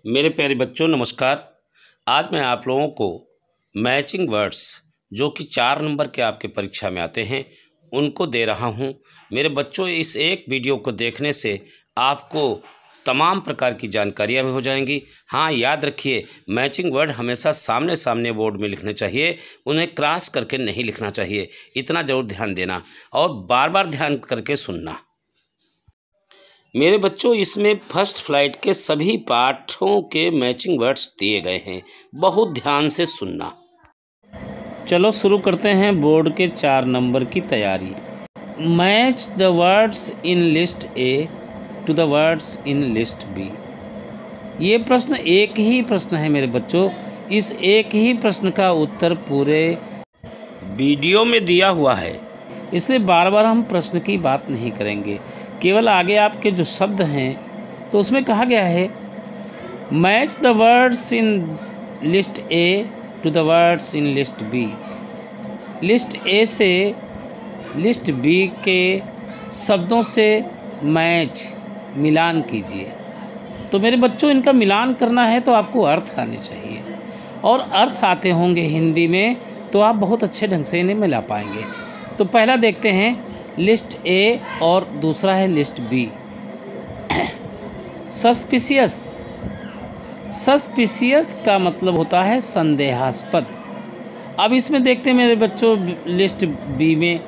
मेरे प्यारे बच्चों नमस्कार। आज मैं आप लोगों को मैचिंग वर्ड्स जो कि 4 नंबर के आपके परीक्षा में आते हैं उनको दे रहा हूं। मेरे बच्चों इस एक वीडियो को देखने से आपको तमाम प्रकार की जानकारियां भी हो जाएंगी। हाँ, याद रखिए मैचिंग वर्ड हमेशा सामने सामने बोर्ड में लिखने चाहिए, उन्हें क्रॉस करके नहीं लिखना चाहिए। इतना ज़रूर ध्यान देना और बार बार ध्यान करके सुनना। मेरे बच्चों इसमें फर्स्ट फ्लाइट के सभी पाठों के मैचिंग वर्ड्स दिए गए हैं, बहुत ध्यान से सुनना। चलो शुरू करते हैं बोर्ड के 4 नंबर की तैयारी। Match the words in list A to the words in list B. ये प्रश्न एक ही प्रश्न है मेरे बच्चों। इस एक ही प्रश्न का उत्तर पूरे वीडियो में दिया हुआ है, इसलिए बार बार हम प्रश्न की बात नहीं करेंगे। केवल आगे आपके जो शब्द हैं तो उसमें कहा गया है match the words in list A to the words in list B. List A से लिस्ट बी के शब्दों से मैच मिलान कीजिए। तो मेरे बच्चों इनका मिलान करना है तो आपको अर्थ आने चाहिए, और अर्थ आते होंगे हिंदी में तो आप बहुत अच्छे ढंग से इन्हें मिला पाएंगे। तो पहला देखते हैं लिस्ट ए और दूसरा है लिस्ट बी। सस्पिशियस। सस्पिशियस का मतलब होता है संदेहास्पद। अब इसमें देखते हैं मेरे बच्चों लिस्ट बी में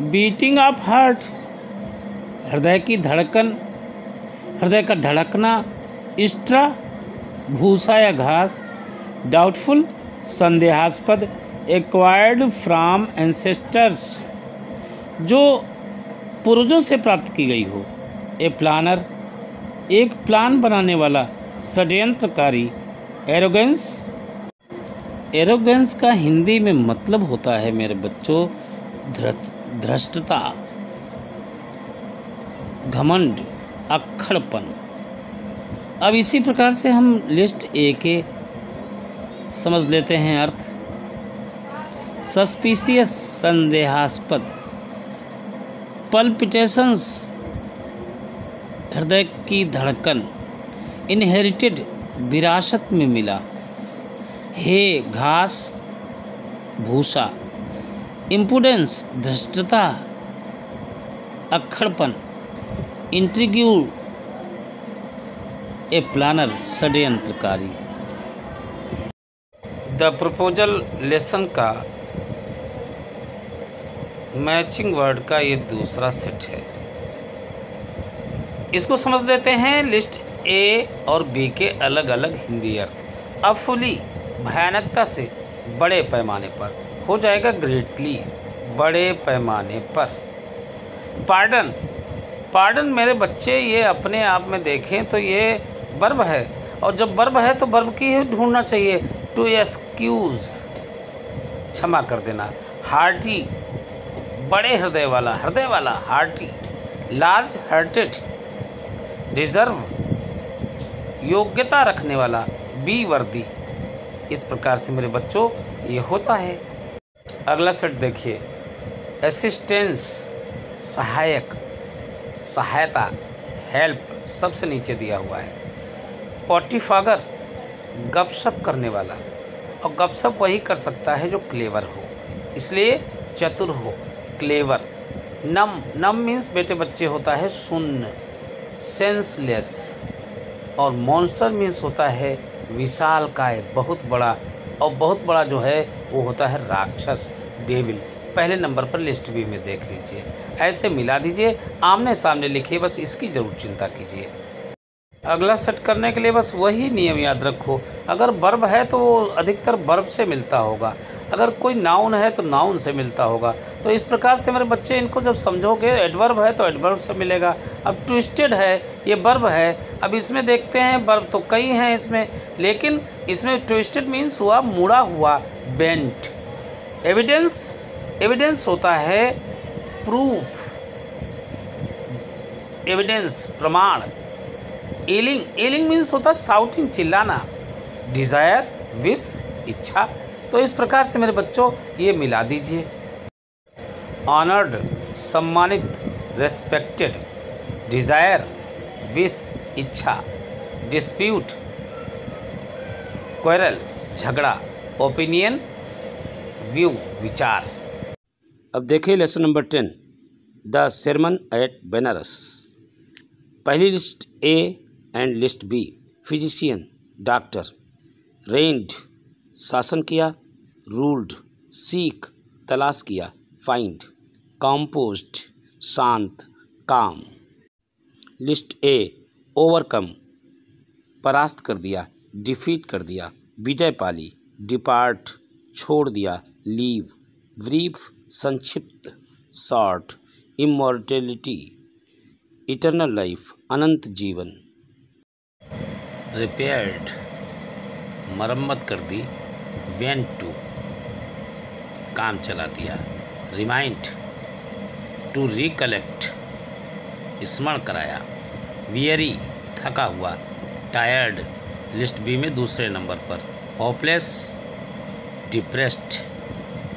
बीटिंग ऑफ हार्ट, हृदय की धड़कन, हृदय का धड़कना, स्ट्रा भूसा या घास, डाउटफुल संदेहास्पद, एक्वायर्ड फ्रॉम एंसेस्टर्स जो पूर्वजों से प्राप्त की गई हो, ए प्लानर एक प्लान बनाने वाला, षड्यंत्रकारी, एरोगेंस। एरोगेंस का हिंदी में मतलब होता है मेरे बच्चों धृष्टता, घमंड, अक्खड़पन। अब इसी प्रकार से हम लिस्ट ए के समझ लेते हैं अर्थ। सस्पिशियस संदेहास्पद, पल्पिटेशंस हृदय की धड़कन, इनहेरिटेड विरासत में मिला, हे घास भूसा, इम्पुडेंस धृष्टता, अक्खड़पन, इंट्रिग्यू ए प्लानर षड्यंत्रकारी। द प्रपोजल लेसन का मैचिंग वर्ड का ये दूसरा सेट है। इसको समझ लेते हैं लिस्ट ए और बी के अलग अलग हिंदी अर्थ। अफुली भयानकता से, बड़े पैमाने पर, हो जाएगा ग्रेटली बड़े पैमाने पर। पार्डन। पार्डन मेरे बच्चे ये अपने आप में देखें तो ये वर्ब है, और जब वर्ब है तो वर्ब की ही ढूंढना चाहिए। टू एक्सक्यूज क्षमा कर देना। हार्टी बड़े हृदय वाला, हृदय वाला हार्टी। लार्ज हार्टेड, रिजर्व योग्यता रखने वाला, बी वर्दी। इस प्रकार से मेरे बच्चों ये होता है। अगला सेट देखिए, असिस्टेंस सहायक, सहायता, हेल्प सबसे नीचे दिया हुआ है। पॉटिफागर गपशप करने वाला, और गपशप वही कर सकता है जो क्लेवर हो, इसलिए चतुर हो, क्लेवर। नम, नम मीन्स बेटे बच्चे होता है शून्य, सेंसलेस। और मॉन्स्टर मीन्स होता है विशालकाय, बहुत बड़ा, और बहुत बड़ा जो है वो होता है राक्षस, डेविल। पहले नंबर पर लिस्ट बी में देख लीजिए, ऐसे मिला दीजिए, आमने सामने लिखिए, बस इसकी ज़रूर चिंता कीजिए। अगला सेट करने के लिए बस वही नियम याद रखो। अगर वर्ब है तो वो अधिकतर वर्ब से मिलता होगा, अगर कोई नाउन है तो नाउन से मिलता होगा। तो इस प्रकार से मेरे बच्चे इनको जब समझोगे, एडवर्ब है तो एडवर्ब से मिलेगा। अब ट्विस्टेड है, ये वर्ब है। अब इसमें देखते हैं वर्ब तो कई हैं इसमें, लेकिन इसमें ट्विस्टेड मीन्स हुआ मुड़ा हुआ, बेंट। एविडेंस, एविडेंस होता है प्रूफ, एविडेंस प्रमाण। एलिंग, एलिंग मीन्स होता है साउटिंग चिल्लाना। डिज़ायर विश इच्छा। तो इस प्रकार से मेरे बच्चों ये मिला दीजिए। ऑनर्ड सम्मानित, रेस्पेक्टेड। डिज़ायर विश इच्छा, डिस्प्यूट क्वेरल झगड़ा, ओपिनियन व्यू विचार। अब देखिए lesson number 10 the sermon at Banaras. पहली list A and list B. Physician doctor, reigned शासन किया, रूल्ड सीख तलाश किया, फाइंड कॉम्पोज्ड शांत काम। लिस्ट ए ओवरकम परास्त कर दिया, डिफीट कर दिया, विजय पाली, डिपार्ट छोड़ दिया, लीव ब्रीफ संक्षिप्त, शॉर्ट इमॉर्टेलिटी इटर्नल लाइफ अनंत जीवन। रिपेयर्ड मरम्मत कर दी, वेंट टू काम चला दिया, रिमाइंड टू रिकलेक्ट स्मरण कराया, वियरी थका हुआ, टायर्ड लिस्ट बी में दूसरे नंबर पर, होपलेस डिप्रेस्ड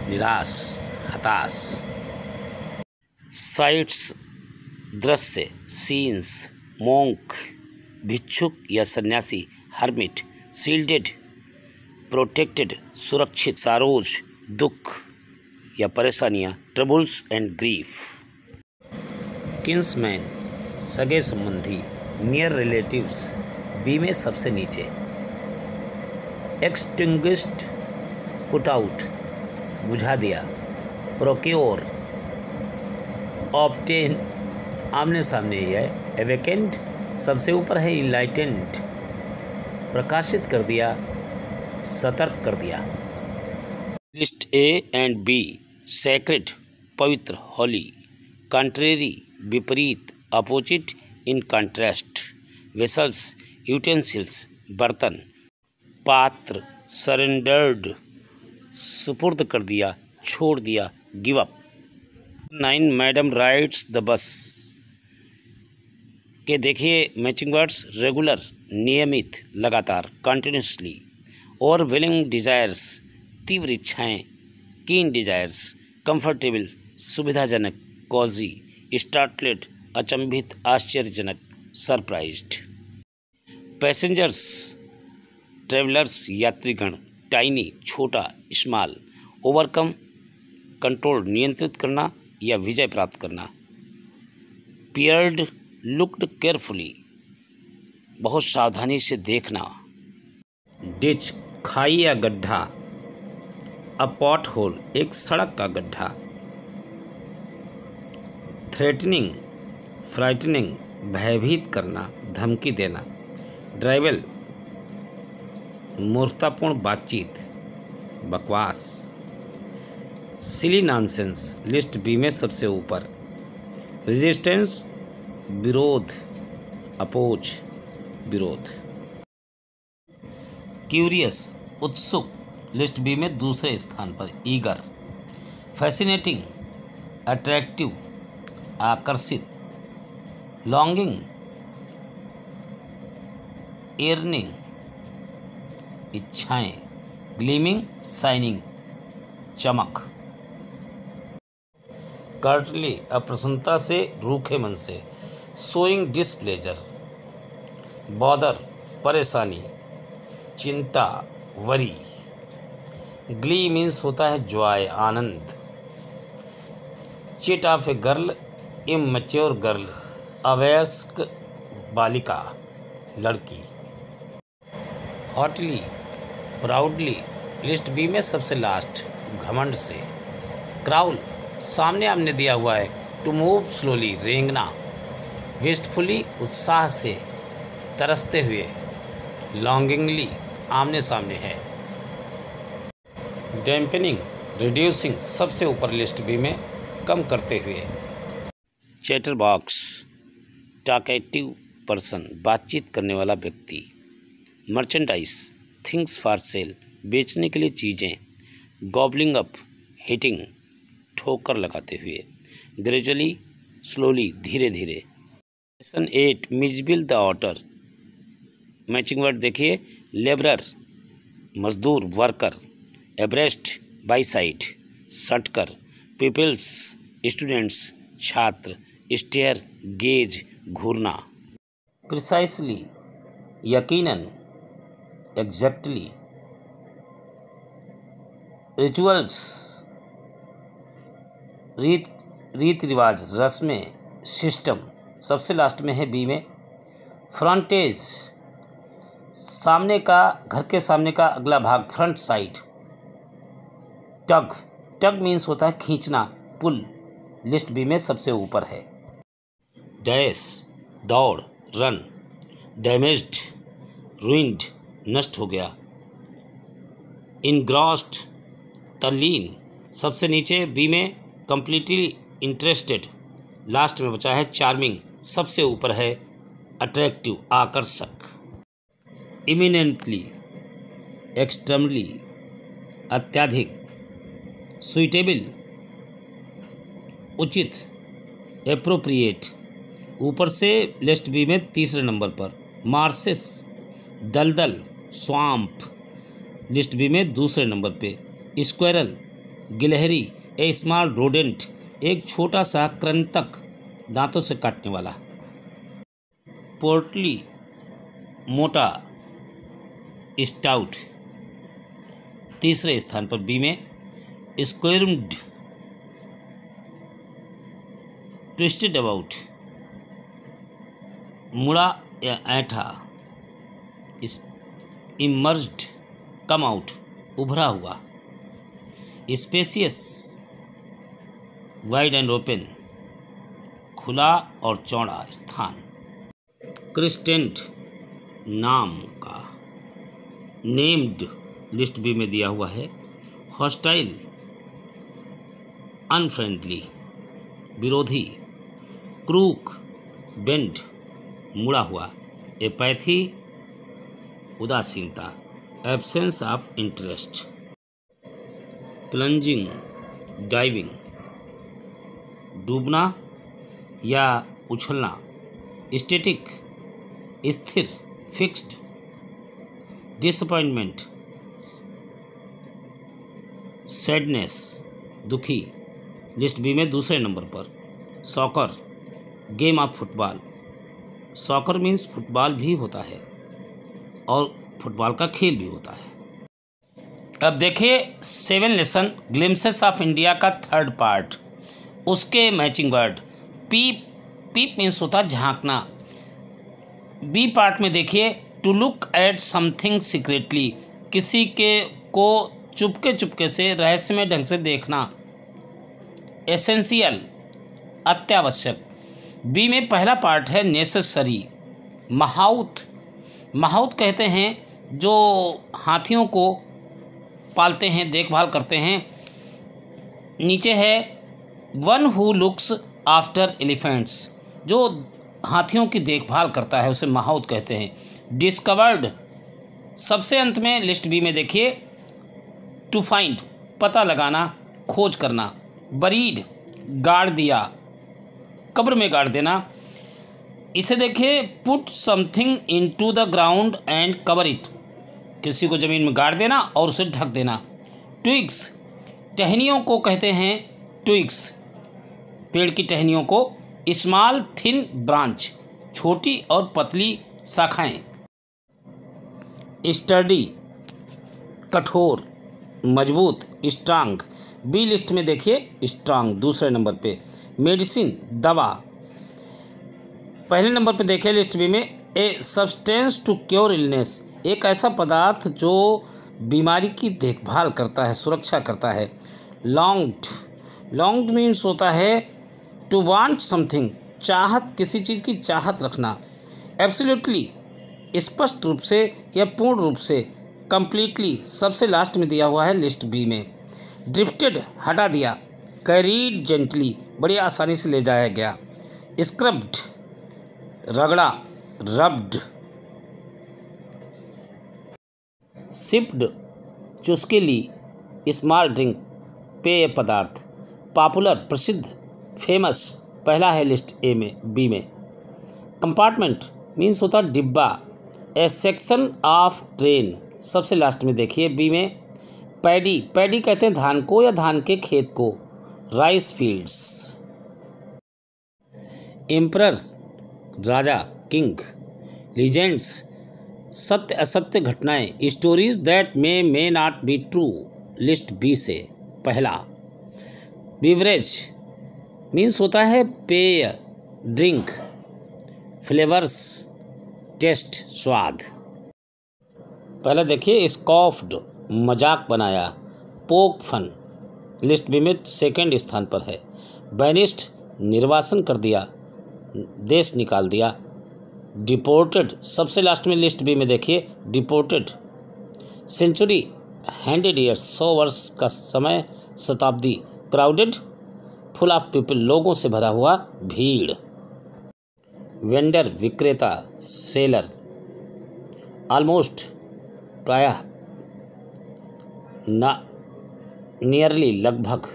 निराश हताश। साइट्स दृश्य, सीन्स मोंक भिक्षुक या सन्यासी, हर्मिट शील्डेड प्रोटेक्टेड सुरक्षित, सारोज दुख या परेशानियां, ट्रबल्स एंड ग्रीफ। किन्समैन सगे संबंधी, नियर रिलेटिव्स बी में सबसे नीचे, एक्सटिंग्विश्ड पुट आउट बुझा दिया, प्रोक्योर ऑब्टेन आमने सामने ही है, एवेकेंट सबसे ऊपर है, इनलाइटेंड प्रकाशित कर दिया, सतर्क कर दिया। List A and B sacred पवित्र होली, कंट्रेरी विपरीत opposite in contrast, vessels utensils बर्तन, पात्र सरेंडर्ड सुपुर्द कर दिया, छोड़ दिया, give up. 9 madam rides the bus के देखिए मैचिंग वर्ड्स, रेगुलर नियमित लगातार कंटिन्यूसली, ओवरवेलिंग डिजायर्स तीव्र इच्छाएं, कीन डिजायर्स कंफर्टेबल सुविधाजनक, कॉजी स्टार्टलेड अचंभित आश्चर्यजनक, सरप्राइज्ड। पैसेंजर्स ट्रेवलर्स यात्रीगण, टाइनी छोटा, स्मॉल, ओवरकम कंट्रोल नियंत्रित करना या विजय प्राप्त करना, पियर्ड लुक्ड केयरफुली बहुत सावधानी से देखना, डिच खाई या गड्ढा, अ पॉट होल एक सड़क का गड्ढा, थ्रेटनिंग फ्राइटनिंग भयभीत करना, धमकी देना, ड्राइवल मूर्खतापूर्ण बातचीत, बकवास, सिली नॉनसेंस लिस्ट बी में सबसे ऊपर, रेजिस्टेंस विरोध, अपोज विरोध, क्यूरियस उत्सुक लिस्ट बी में दूसरे स्थान पर, ईगर, फैसिनेटिंग अट्रैक्टिव आकर्षित, लॉन्गिंग एर्निंग इच्छाएं, ग्लीमिंग शाइनिंग चमक, कर्टली अप्रसन्नता से रूखे मन से, शोइंग डिसप्लेजर, बॉदर परेशानी, चिंता वरी, ग्ली मीन्स होता है जॉय आनंद, chit of a girl immature girl अवयस्क बालिका लड़की, हॉटली प्राउडली लिस्ट बी में सबसे लास्ट, घमंड से, क्राउल सामने आमने दिया हुआ है, टू मूव स्लोली रेंगना, वेस्टफुली उत्साह से तरसते हुए, लॉन्गिंगली आमने सामने है, डैम्पनिंग रिड्यूसिंग सबसे ऊपर लिस्ट बी में कम करते हुए, चैटर बॉक्स टॉकेटिव पर्सन बातचीत करने वाला व्यक्ति, मर्चेंडाइज थिंग्स फॉर सेल बेचने के लिए चीज़ें, गॉबलिंग अप हिटिंग ठोकर लगाते हुए, ग्रेजुअली स्लोली धीरे धीरे। Lesson 8 Mijbil the otter, matching word देखिए, लेबरर मजदूर वर्कर, एब्रेस्ट बाई साइड सटकर, पीपल्स स्टूडेंट्स छात्र, स्टेयर गेज घूरना, प्रिसाइसली यकीनन, एग्जैक्टली रिचुअल्स, रीत रिवाज, रस्में, सिस्टम सबसे लास्ट में है बी में। फ्रंटेज, सामने का, घर के सामने का अगला भाग, फ्रंट साइड। टग, टग मीन्स होता है खींचना, पुल, लिस्ट बी में सबसे ऊपर है। डैश, दौड़, रन। डैमेज्ड, रुइंड, नष्ट हो गया। इनग्रॉस्ड, तल्लीन, सबसे नीचे बी में। कंप्लीटली इंटरेस्टेड, लास्ट में बचा है। चार्मिंग, सबसे ऊपर है। अट्रैक्टिव, आकर्षक। इमिनेंटली, एक्सट्रीमली, अत्यधिक। सुइटेबल, उचित। एप्रोप्रिएट, ऊपर से लिस्ट बी में तीसरे नंबर पर। मार्सेस, दलदल, स्वाम्प, लिस्ट बी में दूसरे नंबर पे। स्क्वेरल, गिलहरी, ए स्मॉल रोडेंट, एक छोटा सा कृंतक, दांतों से काटने वाला। पोर्टली, मोटा, स्टाउट, तीसरे स्थान पर बी में। स्क्वेर्म्ड, ट्विस्टेड अबाउट, मुड़ा या ऐंठा। इमर्ज्ड, कम आउट, उभरा हुआ। स्पेसियस, वाइड एंड ओपन, खुला और चौड़ा स्थान। क्रिस्टेंट, नाम का। नेम्ड, लिस्ट बी में दिया हुआ है। हॉस्टाइल, अनफ्रेंडली, विरोधी। क्रूक, बेंड, मुड़ा हुआ। एपैथी, उदासीनता। Absence of interest. Plunging, diving, डूबना या उछलना। स्टैटिक, स्थिर, फिक्स्ड। डिसअपॉइंटमेंट, सैडनेस, दुखी, लिस्ट बी में दूसरे नंबर पर। Soccer, game of football. Soccer means football भी होता है और फुटबॉल का खेल भी होता है। अब देखिए 7 लेसन ग्लिम्सेस ऑफ इंडिया का थर्ड पार्ट, उसके matching word. Peep, peep means होता है झांकना। बी पार्ट में देखिए to look at something secretly, किसी के को चुपके चुपके से रहस्यमय ढंग से देखना। एसेंशियल, अत्यावश्यक। बी में पहला पार्ट है नेसेसरी। महाउथ, महाउथ कहते हैं जो हाथियों को पालते हैं, देखभाल करते हैं। नीचे है one who looks after elephants, जो हाथियों की देखभाल करता है उसे महाउथ कहते हैं। डिस्कवर्ड, सबसे अंत में लिस्ट बी में देखिए टू फाइंड, पता लगाना, खोज करना। बरीड, गाड़ दिया, कब्र में गाड़ देना। इसे देखिए put something into the ground and cover it, किसी को ज़मीन में गाड़ देना और उसे ढक देना। ट्विग्स, टहनियों को कहते हैं ट्विग्स, पेड़ की टहनियों को। स्मॉल थिन ब्रांच, छोटी और पतली शाखाएं। स्टडी, कठोर, मजबूत, स्ट्रांग। बी लिस्ट में देखिए स्ट्रांग दूसरे नंबर पे। मेडिसिन, दवा। पहले नंबर पे देखिए लिस्ट बी में a substance to cure illness, एक ऐसा पदार्थ जो बीमारी की देखभाल करता है, सुरक्षा करता है। लॉन्ग्ड, लॉन्ग्ड मीन्स होता है टू वांट समथिंग, चाहत, किसी चीज़ की चाहत रखना। एब्सोल्युटली, स्पष्ट रूप से या पूर्ण रूप से। कंप्लीटली, सबसे लास्ट में दिया हुआ है लिस्ट बी में। ड्रिफ्टेड, हटा दिया। कैरीड जेंटली, बड़ी आसानी से ले जाया गया। स्क्रब्ड, रगड़ा, रब्ड। सिप्ड, चुस्की ली। स्मॉल ड्रिंक, पेय पदार्थ। पॉपुलर, प्रसिद्ध, फेमस, पहला है लिस्ट ए में, बी में। कंपार्टमेंट मीन्स होता है डिब्बा। ए सेक्शन ऑफ ट्रेन, सबसे लास्ट में देखिए बी में। पैडी, पैडी कहते हैं धान को या धान के खेत को। Rice fields. एम्परर्स, राजा, किंग। लीजेंड्स, सत्य असत्य घटनाएं। Stories that may not be true, list B से। पहला, बीवरेज मीन्स होता है पेय, ड्रिंक, फ्लेवर्स, टेस्ट, स्वाद। पहले देखिए, स्कॉफ्ड मजाक बनाया, पोक फन लिस्ट बी में सेकंड स्थान पर है। बैनिस्ड निर्वासन कर दिया, देश निकाल दिया। डिपोर्टेड सबसे लास्ट में लिस्ट बी में देखिए, डिपोर्टेड। सेंचुरी 100 ईयर्स 100 वर्ष का समय, शताब्दी। क्राउडेड फुल ऑफ पीपल लोगों से भरा हुआ, भीड़। वेंडर विक्रेता, सेलर। ऑलमोस्ट प्रायः, ना नियरली लगभग।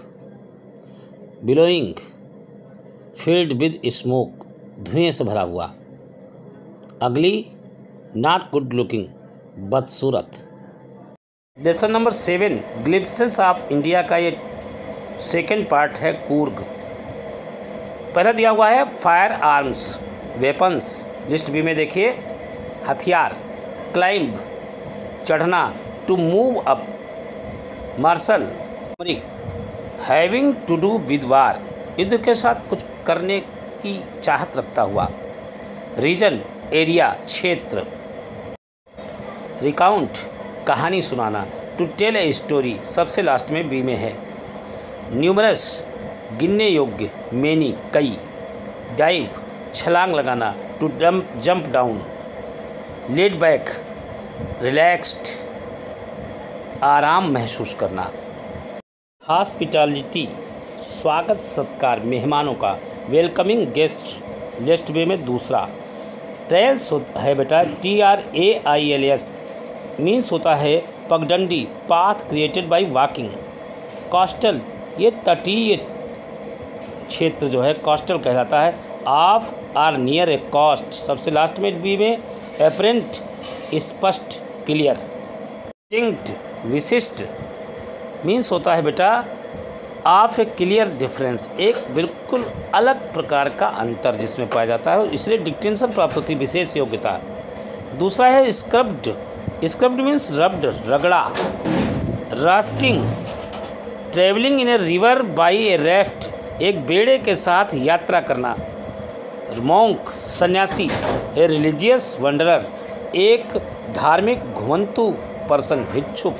बिलोइंग फील्ड विद स्मोक धुएं से भरा हुआ। अगली नॉट गुड लुकिंग बदसूरत। Lesson number 7 glimpses of India का ये सेकेंड पार्ट है, कूर्ग। पहला दिया हुआ है fire arms weapons, list B में देखिए हथियार। क्लाइंब चढ़ना, to move up. Martial having to do with war युद्ध के साथ कुछ करने की चाहत रखता हुआ। रीजन एरिया क्षेत्र। रिकाउंट कहानी सुनाना, टू टेल ए स्टोरी सबसे लास्ट में बी में है। न्यूमरस गिनने योग्य, मेनी कई। डाइव छलांग लगाना, to jump down. Laid back relaxed आराम महसूस करना। हॉस्पिटैलिटी स्वागत सत्कार मेहमानों का, वेलकमिंग गेस्ट लिस्ट बी में दूसरा। ट्रेल्स है बेटा TRAILS मीन्स होता है पगडंडी, path created by walking. Coastal ये तटीय क्षेत्र जो है कोस्टल कहलाता है। Of or near a coast सबसे लास्ट में बी में। एपरेंट स्पष्ट, क्लियर। डिस्टिंक्ट विशिष्ट मीन्स होता है बेटा ऑफ ए क्लियर डिफरेंस, एक बिल्कुल अलग प्रकार का अंतर जिसमें पाया जाता है, इसलिए डिक्टेंशन प्राप्त होती है, विशेष योग्यता। दूसरा है स्क्रब्ड। स्क्रब्ड मीन्स रब्ड, रगड़ा। Rafting travelling in a river by A raft, एक बेड़े के साथ यात्रा करना। मॉन्क सन्यासी, ए रिलीजियस वंडरर, एक धार्मिक घुमंतु पर्सन, भिक्षुक।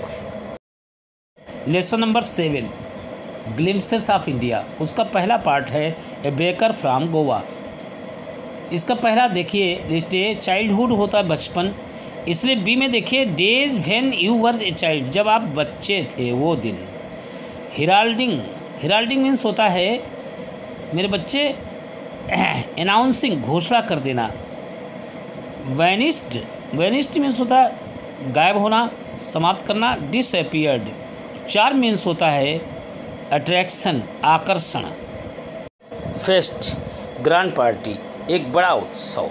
Lesson number 7 glimpses of India, उसका पहला पार्ट है ए बेकर फ्रॉम गोवा। इसका पहला देखिए लिस्ट ए चाइल्डहुड होता है बचपन, इसलिए बी में देखिए days when you were a child, जब आप बच्चे थे वो दिन। हिराल्डिंग, हिराल्डिंग मीन्स होता है मेरे बच्चे, अनाउंसिंग घोषणा कर देना। वैनिस्ड, वैनिस्ड मीन्स होता है गायब होना, समाप्त करना। डिसअपीयर्ड, चार्म मीन्स होता है अट्रैक्शन, आकर्षण। फेस्ट ग्रैंड पार्टी, एक बड़ा उत्सव।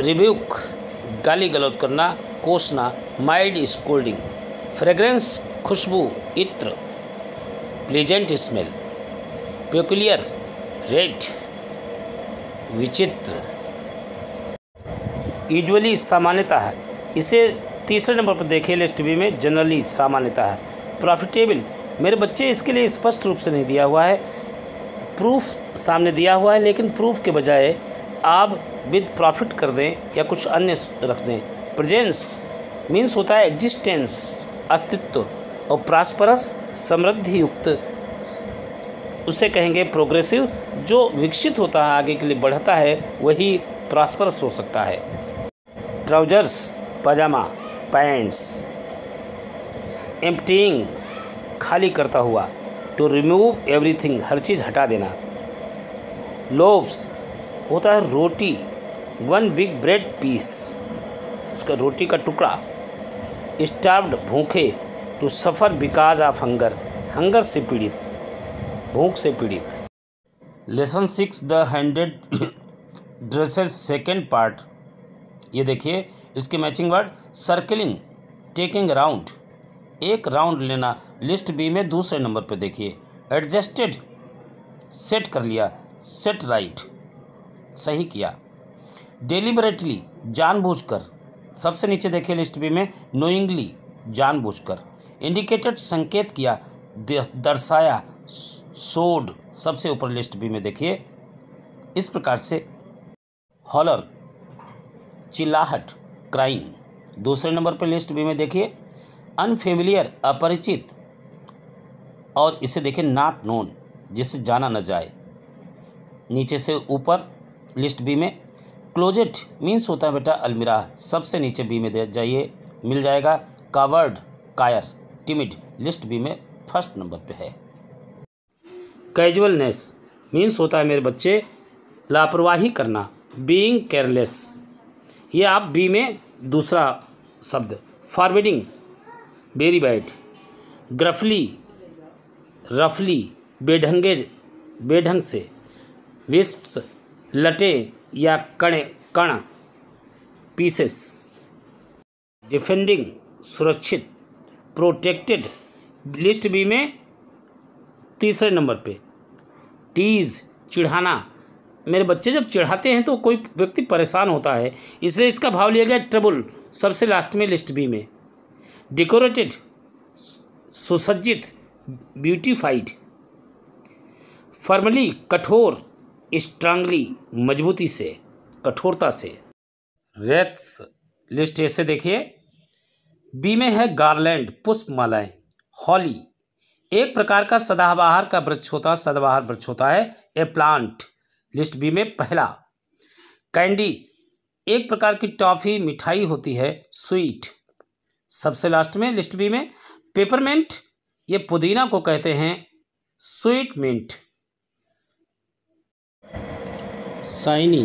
रिब्यूक गाली गलौज करना, कोसना। Mild scolding. फ्रेग्रेंस खुशबू, इत्र। Pleasant smell. पेक्यूलियर रेड, विचित्र। यूजुअली सामान्यतः है, इसे तीसरे नंबर पर देखिए लिस्ट बी में, जनरली सामान्यतः है। प्रॉफिटेबल मेरे बच्चे, इसके लिए स्पष्ट रूप से नहीं दिया हुआ है, प्रूफ सामने दिया हुआ है, लेकिन प्रूफ के बजाय आप विद प्रॉफिट कर दें या कुछ अन्य रख दें। प्रेजेंस मीन्स होता है एग्जिस्टेंस, अस्तित्व। और प्रॉस्परस समृद्धि युक्त, उसे कहेंगे प्रोग्रेसिव, जो विकसित होता है आगे के लिए बढ़ता है वही प्रॉस्परस हो सकता है। ट्राउजर्स पजामा, पैंट्स। एम्प्टीइंग खाली करता हुआ, टू रिमूव एवरीथिंग हर चीज़ हटा देना। लोव्स होता है रोटी, वन बिग ब्रेड पीस, उसका रोटी का टुकड़ा। स्टार्व्ड भूखे, to suffer because of hunger, hunger से पीड़ित, भूख से पीड़ित। Lesson 6 the 100 dresses second part, ये देखिए इसके matching word. Circling taking round, एक राउंड लेना, लिस्ट बी में दूसरे नंबर पर देखिए। एडजस्टेड सेट कर लिया, सेट राइट सही किया। डेलिबरेटली जानबूझकर, सबसे नीचे देखिए लिस्ट बी में। नोइंगली जानबूझकर। इंडिकेटेड संकेत किया, दर्शाया, शोड सबसे ऊपर लिस्ट बी में देखिए। इस प्रकार से हॉलर चिल्लाहट, क्राइंग दूसरे नंबर पर लिस्ट बी में देखिए। अनफेमिलियर अपरिचित, और इसे देखिए नॉट नोन, जिसे जाना न जाए, नीचे से ऊपर लिस्ट बी में। क्लोजेट मीन्स होता है बेटा अलमीरा, सबसे नीचे बी में दे जाइए, मिल जाएगा। कावर्ड कायर, टिमिड लिस्ट बी में फर्स्ट नंबर पे है। कैजुअलनेस मीन्स होता है मेरे बच्चे लापरवाही करना, बीइंग केयरलेस, ये आप बी में दूसरा शब्द। फॉरवर्डिंग वेरी बैड, ग्रफली रफली बेढंग से, विस्प्स लटे या कण पीसेस, डिफेंडिंग सुरक्षित, प्रोटेक्टेड लिस्ट बी में तीसरे नंबर पे। टीज चिढ़ाना, मेरे बच्चे जब चिढ़ाते हैं तो कोई व्यक्ति परेशान होता है, इसलिए इसका भाव लिया गया ट्रबल, सबसे लास्ट में लिस्ट बी में। डेकोरेटेड सुसज्जित, ब्यूटीफाइड। फर्मली कठोर, स्ट्रांगली मजबूती से, कठोरता से। रेट्स लिस्ट ऐसे देखिए, बी में है गार्लैंड पुष्पमालाएं, हॉली एक प्रकार का सदाबहार का वृक्ष होता है, ए प्लांट लिस्ट बी में पहला। कैंडी एक प्रकार की टॉफी मिठाई होती है, स्वीट सबसे लास्ट में लिस्ट बी में। पेपरमेंट ये पुदीना को कहते हैं, स्वीट मिंट। शाइनी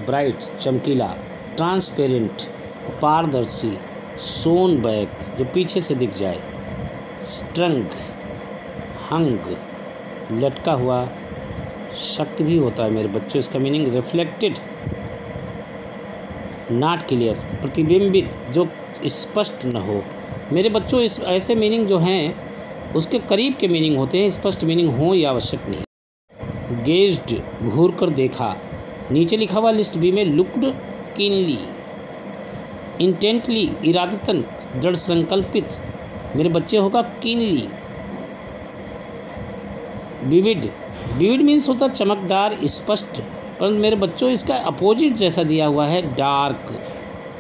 ब्राइट चमकीला, ट्रांसपेरेंट पारदर्शी, सोन बैक जो पीछे से दिख जाए, स्ट्रंग हंग लटका हुआ, शक्ति भी होता है मेरे बच्चों, इसका मीनिंग रिफ्लेक्टेड, नॉट क्लियर प्रतिबिंबित जो स्पष्ट न हो। मेरे बच्चों इस ऐसे मीनिंग जो हैं उसके करीब के मीनिंग होते हैं, स्पष्ट मीनिंग हो या आवश्यक नहीं। गेज्ड घूर कर देखा, नीचे लिखा हुआ लिस्ट बी में लुक्ड कीनली, इंटेंटली इरादतन दृढ़ संकल्पित, मेरे बच्चे होगा कीनली। विविड मीन्स होता चमकदार स्पष्ट, परंतु मेरे बच्चों इसका अपोजिट जैसा दिया हुआ है डार्क,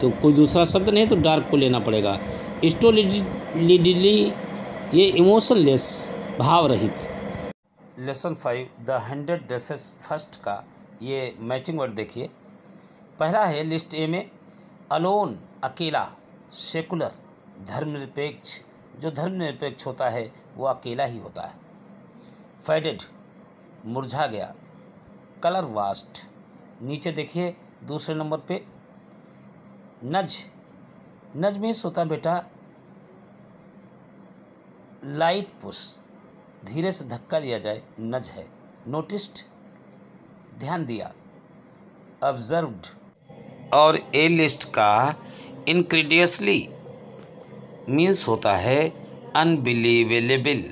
तो कोई दूसरा शब्द नहीं तो डार्क को लेना पड़ेगा। स्टोलिडली ये इमोशनलेस भाव रहित। लेसन 5 द 100 ड्रेसेस फर्स्ट का ये मैचिंग वर्ड देखिए। पहला है लिस्ट ए में अलोन अकेला, सेकुलर धर्मनिरपेक्ष, जो धर्मनिरपेक्ष होता है वो अकेला ही होता है। फेडेड मुरझा गया, कलर वास्ट, नीचे देखिए दूसरे नंबर पे। नज मीन्स होता है बेटा लाइट पुश, धीरे से धक्का दिया जाए, नज है। नोटिस्ड ध्यान दिया, ऑब्जर्व्ड। और ए लिस्ट का इनक्रेडियसली मीन्स होता है अनबिलीवेबल,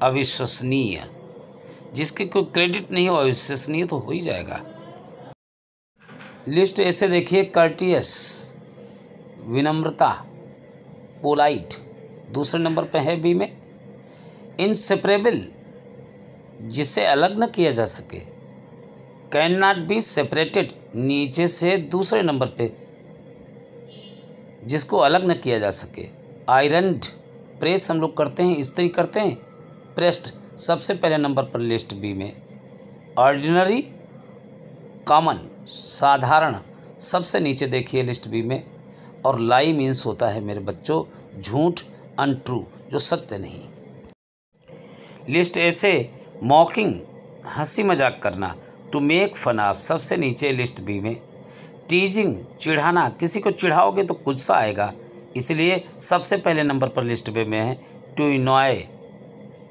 अविश्वसनीय, जिसके कोई क्रेडिट नहीं हो, अविश्वसनीय तो हो ही जाएगा। लिस्ट ऐसे देखिए, कर्टियस विनम्रता, पोलाइट दूसरे नंबर पे है बी में। इनसेपरेबल जिसे अलग न किया जा सके, कैन नॉट बी सेपरेटेड नीचे से दूसरे नंबर पे, जिसको अलग न किया जा सके। आयरन्ड प्रेस हम लोग करते हैं, इस्त्री करते हैं, प्रेस्ड सबसे पहले नंबर पर लिस्ट बी में। ऑर्डिनरी कॉमन साधारण सबसे नीचे देखिए लिस्ट बी में। और लाई मीन्स होता है मेरे बच्चों झूठ, अनट्रू जो सत्य नहीं। लिस्ट ऐसे मॉकिंग हंसी मजाक करना, टू मेक फन ऑफ सबसे नीचे लिस्ट बी में। टीजिंग चिढ़ाना, किसी को चिढ़ाओगे तो गुस्सा आएगा, इसलिए सबसे पहले नंबर पर लिस्ट बी में है। टू इनॉय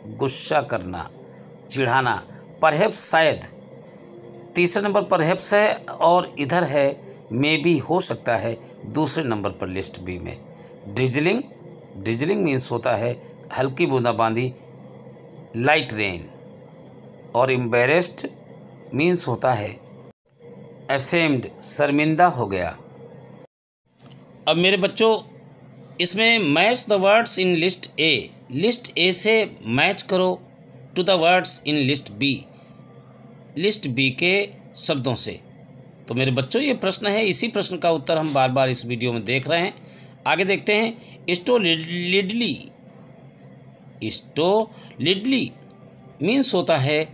गुस्सा करना, चिढ़ाना। परहैप्स शायद तीसरे नंबर पर परहैप्स है, और इधर है मे बी हो सकता है दूसरे नंबर पर लिस्ट बी में। ड्रिजलिंग मीन्स होता है हल्की बूंदाबांदी, लाइट रेन। और एम्बेरेस्ड मीन्स होता है असेम्ड, शर्मिंदा हो गया। अब मेरे बच्चों इसमें match the words in list A, list A से मैच करो to the words in list B, list B के शब्दों से। तो मेरे बच्चों ये प्रश्न है, इसी प्रश्न का उत्तर हम बार बार इस वीडियो में देख रहे हैं। आगे देखते हैं। स्टोलिडली, स्टोलिडली मीन्स होता है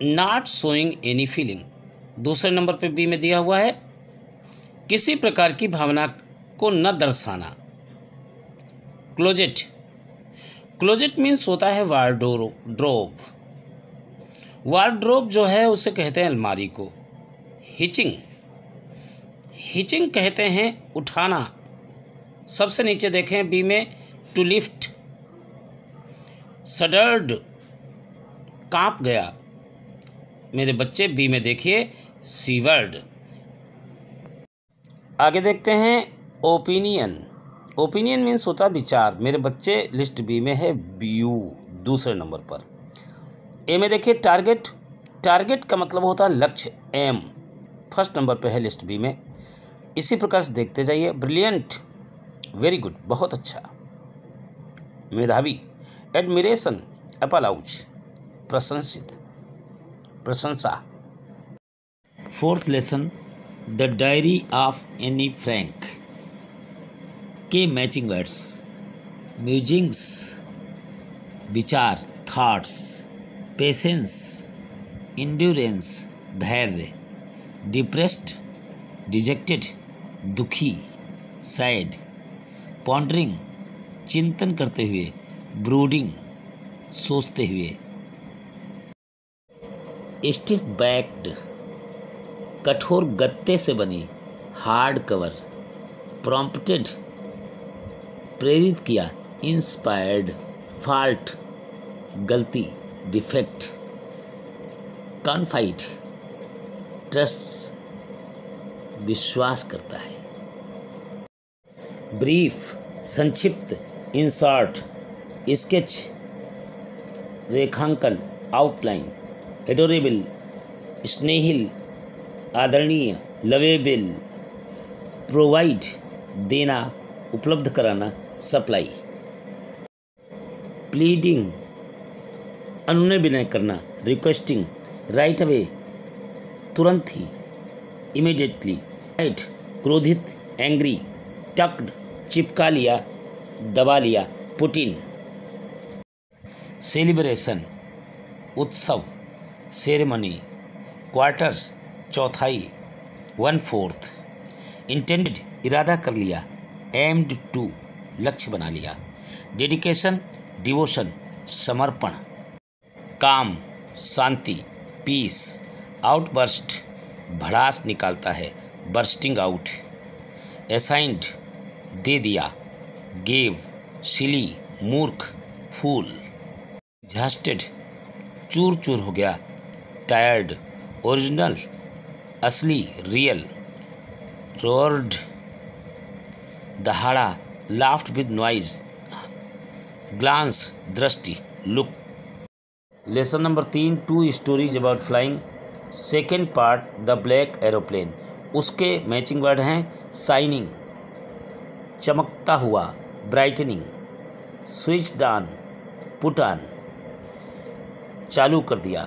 नॉट शोइंग एनी फीलिंग। दूसरे नंबर पे बी में दिया हुआ है किसी प्रकार की भावना को न दर्शाना। क्लोजेट, क्लोजेट मीन्स होता है वार्डरोब। वार्डरोब जो है उसे कहते हैं अलमारी को। हिचिंग, हिचिंग कहते हैं उठाना। सबसे नीचे देखें बी में टू लिफ्ट। सडर्ड कांप गया। मेरे बच्चे बी में देखिए सीवर्ड। आगे देखते हैं ओपिनियन। ओपिनियन मीन्स होता है विचार। मेरे बच्चे लिस्ट बी में है व्यू दूसरे नंबर पर। ए में देखिए टारगेट। टारगेट का मतलब होता है लक्ष्य, एम, फर्स्ट नंबर पे है लिस्ट बी में। इसी प्रकार से देखते जाइए। ब्रिलियंट, वेरी गुड, बहुत अच्छा। मेधावी, एडमिरेशन, अपलाउज, प्रशंसित, प्रशंसा। Fourth lesson the diary of Anne Frank के मैचिंग वर्ड्स म्यूजिंग्स, विचार, थॉट्स, पेशेंस, इंड्योरेंस, धैर्य, डिप्रेस्ड, डिजेक्टेड, दुखी, सैड, पॉन्डरिंग, चिंतन करते हुए, ब्रूडिंग, सोचते हुए। स्टिफ बैक्ड, कठोर गत्ते से बनी, हार्ड कवर, प्रॉम्प्टेड, प्रेरित किया, इंस्पायर्ड, फॉल्ट, गलती, डिफेक्ट, कॉन्फाइड, ट्रस्ट, विश्वास करता है। ब्रीफ, संक्षिप्त, इन शॉर्ट, स्केच, रेखांकन, आउटलाइन, एडोरेबल, स्नेहिल, आदरणीय, लवेबल, प्रोवाइड, देना, उपलब्ध कराना, सप्लाई। प्लीडिंग, अनुनय विनय करना, रिक्वेस्टिंग, राइट अवे, तुरंत ही, इमीडिएटली, राइट, क्रोधित, एंग्री, टक्ड, चिपका लिया, दबा लिया, पुट इन। सेलिब्रेशन, उत्सव, सेरेमनी, क्वार्टर, चौथाई, 1/4। इंटेंडेड, इरादा कर लिया, एम्ड टू, लक्ष्य बना लिया। डेडिकेशन, डिवोशन, समर्पण। काम, शांति, पीस। आउटबर्स्ट, भड़ास निकालता है, बर्स्टिंग आउट। असाइंड, दे दिया, गेव, सिली, मूर्ख, फूल। एग्जॉस्टेड, चूर चूर हो गया, टायर्ड। ओरिजिनल, असली, रियल। रोर्ड, दहाड़ा, लाफ्ड विद नॉइज। ग्लांस, दृष्टि, look. Lesson number 3, 2 stories about flying. Second part, the black aeroplane. उसके मैचिंग वर्ड हैं शाइनिंग, चमकता हुआ, brightening, switched on, put on, चालू कर दिया।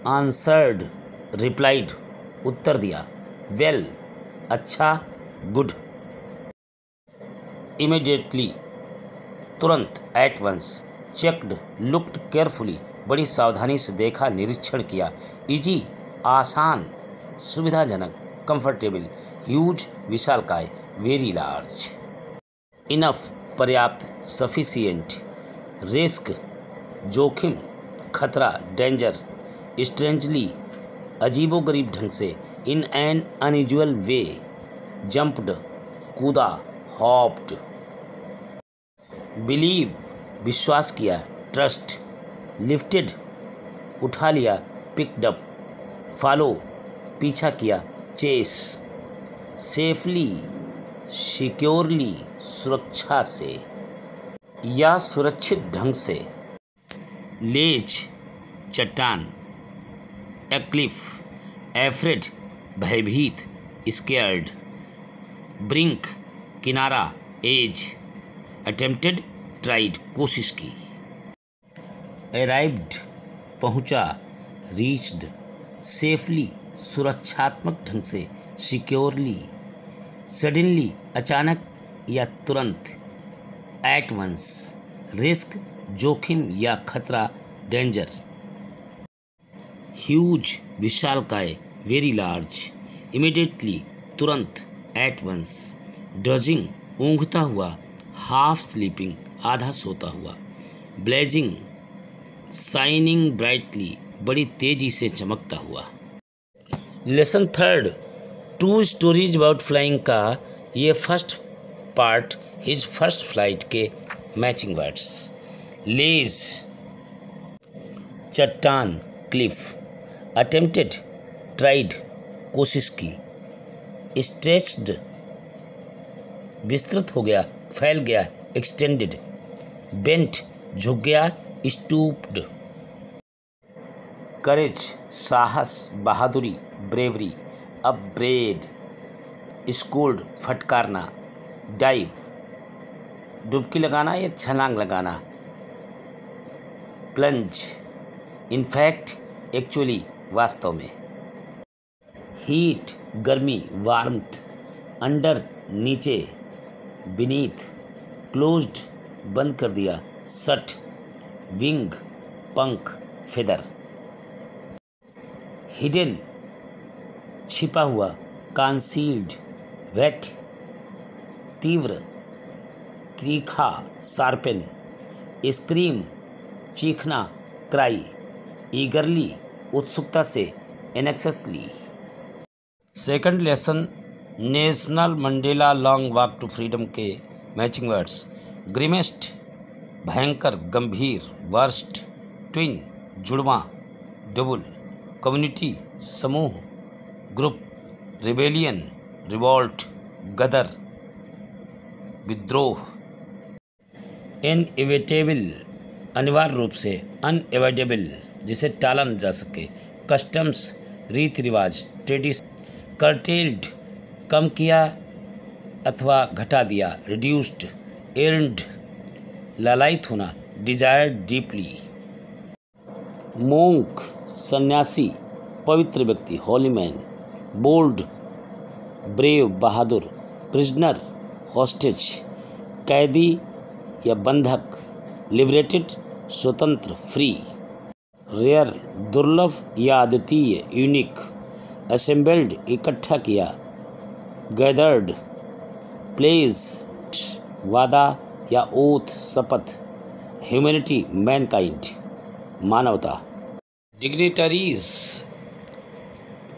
आंसर्ड, रिप्लाइड, उत्तर दिया। वेल, अच्छा, गुड। इमीडिएटली, तुरंत, at once. Checked, looked carefully, बड़ी सावधानी से देखा, निरीक्षण किया। इजी, आसान, सुविधाजनक, कंफर्टेबल। ह्यूज, विशालकाय, वेरी लार्ज। इनफ, पर्याप्त, सफिशिएंट। रिस्क, जोखिम, खतरा, डेंजर। स्ट्रेंजली, अजीबोगरीब ढंग से। In an unusual way. Jumped, कूदा, हॉप्ड। बिलीव, विश्वास किया, ट्रस्ट। लिफ्टेड, उठा लिया, पिक्ड अप। फॉलो, पीछा किया, चेस। सेफली, सिक्योरली, सुरक्षा से या सुरक्षित ढंग से। लेज, चट्टान। एक्लिफ, एफ्रेड, भयभीत, स्केयर्ड। ब्रिंक किनारा, एज अटेम्प्टेड ट्राइड कोशिश की, अराइव्ड पहुंचा, रीच्ड सेफली सुरक्षात्मक ढंग से, सिक्योरली, सडनली अचानक या तुरंत, एट वंस, रिस्क जोखिम या खतरा, डेंजर, ह्यूज विशालकाय, वेरी लार्ज, इमीडिएटली तुरंत, एट वंस, डजिंग ऊँघता हुआ, हाफ स्लीपिंग आधा सोता हुआ, ब्लेजिंग शाइनिंग ब्राइटली बड़ी तेजी से चमकता हुआ। Lesson third, two stories about flying का ये first part his first flight के मैचिंग वर्ड्स। लेज चट्टान, क्लिफ, अटेम्प्टेड ट्राइड कोशिश की, स्ट्रेच्ड विस्तृत हो गया, फैल गया, एक्सटेंडेड, बेंट झुक गया, स्टूप्ड, करेज साहस, बहादुरी, ब्रेवरी, अपब्रेड, स्कूल्ड फटकारना, डाइव डुबकी लगाना या छलांग लगाना, प्लंज इनफैक्ट एक्चुअली वास्तव में, हीट गर्मी, वार्मथ, अंडर नीचे, बीनीथ, क्लोज्ड बंद कर दिया, सट, विंग पंख, फेदर, हिडन छिपा हुआ, कंसील्ड, वेट तीव्र, तीखा, शार्पेन, स्क्रीम चीखना, क्राई, ईगरली उत्सुकता से, anxiously. Second lesson Nelson Mandela long walk to freedom के मैचिंग वर्ड्स। ग्रिमेस्ट भयंकर, गंभीर, वर्स्ट, ट्विन जुड़वा, डबल, कम्युनिटी समूह, ग्रुप, रिबेलियन रिवॉल्ट, गदर विद्रोह, इनएविटेबल अनिवार्य रूप से, अनएवॉइडेबल जिसे टाला न जा सके, कस्टम्स रीति रिवाज, ट्रेडिशन, कर्टेल्ड कम किया अथवा घटा दिया, रिड्यूस्ड, एर्नड लालायित होना, डिजायर्ड डीपली, मोंक सन्यासी, पवित्र व्यक्ति, होली मैन, बोल्ड ब्रेव बहादुर, प्रिजनर हॉस्टेज कैदी या बंधक, लिबरेटेड स्वतंत्र फ्री, रेयर दुर्लभ या अद्वितीय यूनिक, असेंबल्ड इकट्ठा किया, गैदर्ड प्लेज वादा या ओथ शपथ, ह्यूमैनिटी मैनकाइंड मानवता, डिग्निटरीज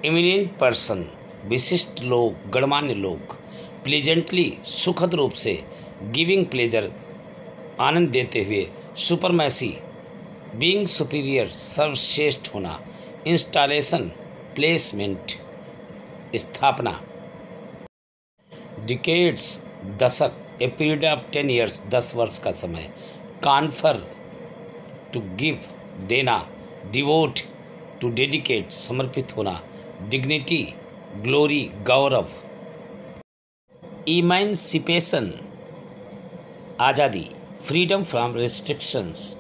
एमिनेंट पर्सन विशिष्ट लोग, गणमान्य लोग, प्लेजेंटली सुखद रूप से, गिविंग प्लेजर आनंद देते हुए, सुपरमैसी बीइंग सुपीरियर सर्वश्रेष्ठ होना, इंस्टॉलेशन प्लेसमेंट स्थापना, डिकेड्स दशक, ए पीरियड ऑफ 10 years 10 वर्ष का समय, कॉन्फर टू गिव देना, डिवोट टू डेडिकेट समर्पित होना, डिग्निटी ग्लोरी गौरव, इमेंसिपेशन आज़ादी, फ्रीडम फ्रॉम रिस्ट्रिक्शंस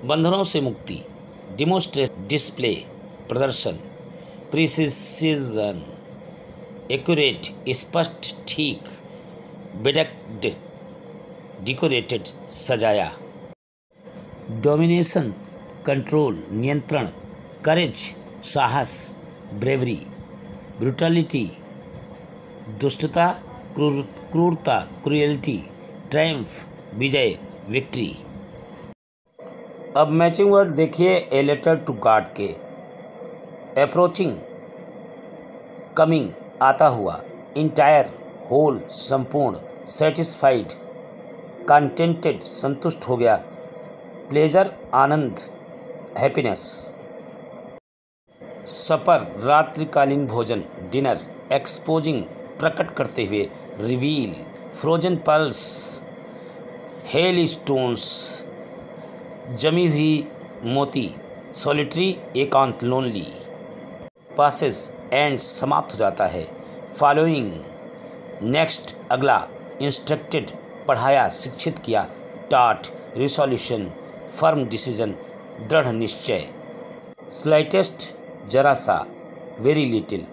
बंधनों से मुक्ति, डिमोस्ट्रेशन डिस्प्ले प्रदर्शन, प्रिसिजन एक्यूरेट स्पष्ट ठीक, बेडक्ड डिकोरेटेड सजाया, डोमिनेशन कंट्रोल नियंत्रण, करेज साहस, ब्रेवरी, ब्रूटलिटी दुष्टता, क्रूरता क्रुएल्टी, ट्रायम्फ विजय विक्ट्री। अब मैचिंग वर्ड देखिए ए लेटर टू गॉड के। अप्रोचिंग कमिंग आता हुआ, इंटायर होल संपूर्ण, सेटिस्फाइड कंटेंटेड संतुष्ट हो गया, प्लेजर आनंद हैप्पीनेस, सपर रात्रिकालीन भोजन डिनर, एक्सपोजिंग प्रकट करते हुए, reveal, frozen pulse, hail stones जमी हुई मोती, सॉलिटरी एकांत लोनली, पासेस एंड समाप्त हो जाता है, फॉलोइंग नेक्स्ट अगला, इंस्ट्रक्टेड पढ़ाया, शिक्षित किया, टाट रिसोल्यूशन, फर्म डिसीजन दृढ़ निश्चय, स्लाइटेस्ट जरा सा, वेरी लिटिल,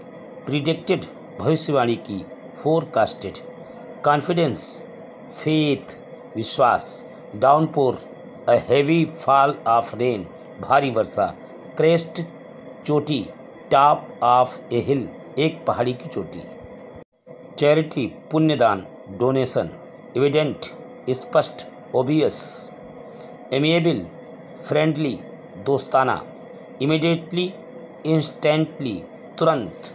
प्रिडिक्टेड भविष्यवाणी की, फोरकास्टेड, कॉन्फिडेंस फेथ विश्वास, downpour a heavy fall of rain भारी वर्षा, क्रेस्ट चोटी, टॉप ऑफ ए हिल एक पहाड़ी की चोटी, चैरिटी पुण्यदान, डोनेशन, एविडेंट स्पष्ट, ओबियस, एमिएबल फ्रेंडली दोस्ताना, इमीडिएटली इंस्टेंटली तुरंत,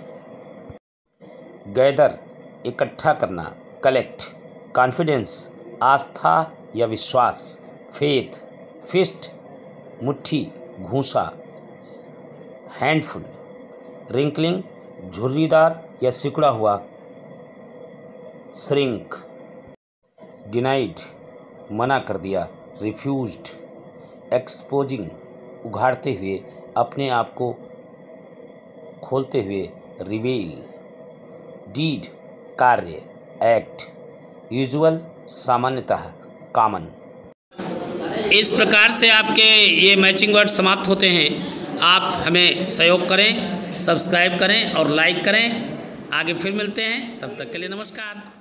गैदर इकट्ठा करना, कलेक्ट, कॉन्फिडेंस आस्था या विश्वास, फेथ फिस्ट मुट्ठी घूंसा, हैंडफुल, रिंकलिंग झुर्रीदार या सिकुड़ा हुआ, श्रिंक, डिनाइड मना कर दिया, रिफ्यूज्ड, एक्सपोजिंग उघाड़ते हुए, अपने आप को खोलते हुए, रिवील, डीड कार्य, एक्ट, यूजुअल सामान्यतः, कॉमन। इस प्रकार से आपके ये मैचिंग वर्ड समाप्त होते हैं। आप हमें सहयोग करें, सब्सक्राइब करें और लाइक करें। आगे फिर मिलते हैं, तब तक के लिए नमस्कार।